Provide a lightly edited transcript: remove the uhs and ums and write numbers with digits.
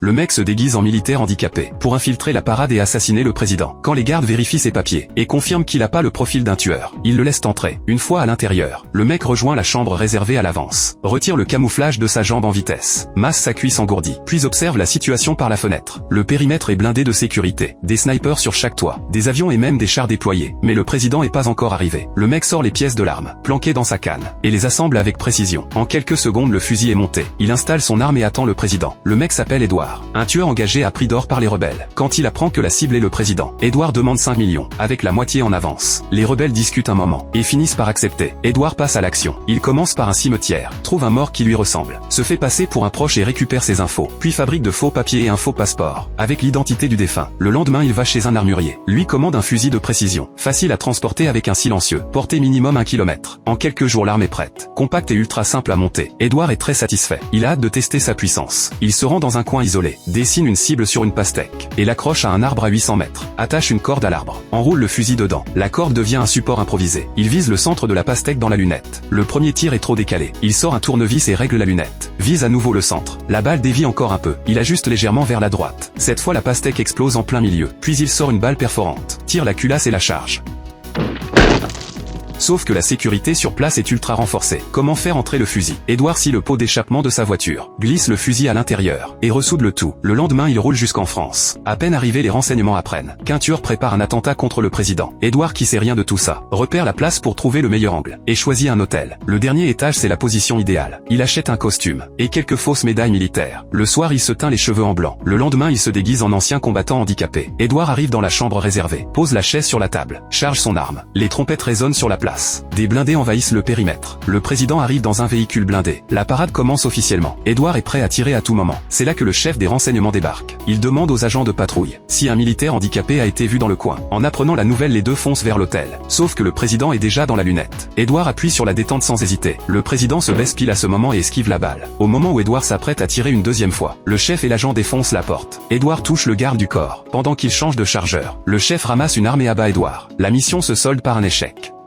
Le mec se déguise en militaire handicapé pour infiltrer la parade et assassiner le président. Quand les gardes vérifient ses papiers et confirment qu'il a pas le profil d'un tueur, ils le laissent entrer. Une fois à l'intérieur, le mec rejoint la chambre réservée à l'avance, retire le camouflage de sa jambe en vitesse, masse sa cuisse engourdie, puis observe la situation par la fenêtre. Le périmètre est blindé de sécurité, des snipers sur chaque toit, des avions et même des chars déployés. Mais le président est pas encore arrivé. Le mec sort les pièces de l'arme, planquées dans sa canne, et les assemble avec précision. En quelques secondes, le fusil est monté. Il installe son arme et attend le président. Le mec s'appelle Edward, un tueur engagé à prix d'or par les rebelles. Quand il apprend que la cible est le président, Edward demande 5 millions, avec la moitié en avance. Les rebelles discutent un moment, et finissent par accepter. Edward passe à l'action. Il commence par un cimetière, trouve un mort qui lui ressemble, se fait passer pour un proche et récupère ses infos, puis fabrique de faux papiers et un faux passeport, avec l'identité du défunt. Le lendemain, il va chez un armurier, lui commande un fusil de précision, facile à transporter avec un silencieux, portée minimum 1 km. En quelques jours, l'arme est prête, compacte et ultra simple à monter. Edward est très satisfait. Il a hâte de tester sa puissance. Il se rend dans un coin isolé, dessine une cible sur une pastèque, et l'accroche à un arbre à 800 mètres. Attache une corde à l'arbre, enroule le fusil dedans. La corde devient un support improvisé. Il vise le centre de la pastèque dans la lunette. Le premier tir est trop décalé. Il sort un tournevis et règle la lunette. Vise à nouveau le centre. La balle dévie encore un peu. Il ajuste légèrement vers la droite. Cette fois, la pastèque explose en plein milieu. Puis il sort une balle perforante, tire la culasse et la charge. Sauf que la sécurité sur place est ultra renforcée. Comment faire entrer le fusil? Edward scie le pot d'échappement de sa voiture, glisse le fusil à l'intérieur, et ressoude le tout. Le lendemain, il roule jusqu'en France. À peine arrivé, les renseignements apprennent qu'un tueur prépare un attentat contre le président. Edward, qui sait rien de tout ça, repère la place pour trouver le meilleur angle, et choisit un hôtel. Le dernier étage, c'est la position idéale. Il achète un costume, et quelques fausses médailles militaires. Le soir, il se teint les cheveux en blanc. Le lendemain, il se déguise en ancien combattant handicapé. Edward arrive dans la chambre réservée, pose la chaise sur la table, charge son arme. Les trompettes résonnent sur la place. Des blindés envahissent le périmètre. Le président arrive dans un véhicule blindé. La parade commence officiellement. Edward est prêt à tirer à tout moment. C'est là que le chef des renseignements débarque. Il demande aux agents de patrouille si un militaire handicapé a été vu dans le coin. En apprenant la nouvelle, les deux foncent vers l'hôtel. Sauf que le président est déjà dans la lunette. Edward appuie sur la détente sans hésiter. Le président se baisse pile à ce moment et esquive la balle. Au moment où Edward s'apprête à tirer une deuxième fois, le chef et l'agent défoncent la porte. Edward touche le garde du corps. Pendant qu'il change de chargeur, le chef ramasse une arme et abat Edward. La mission se solde par un échec.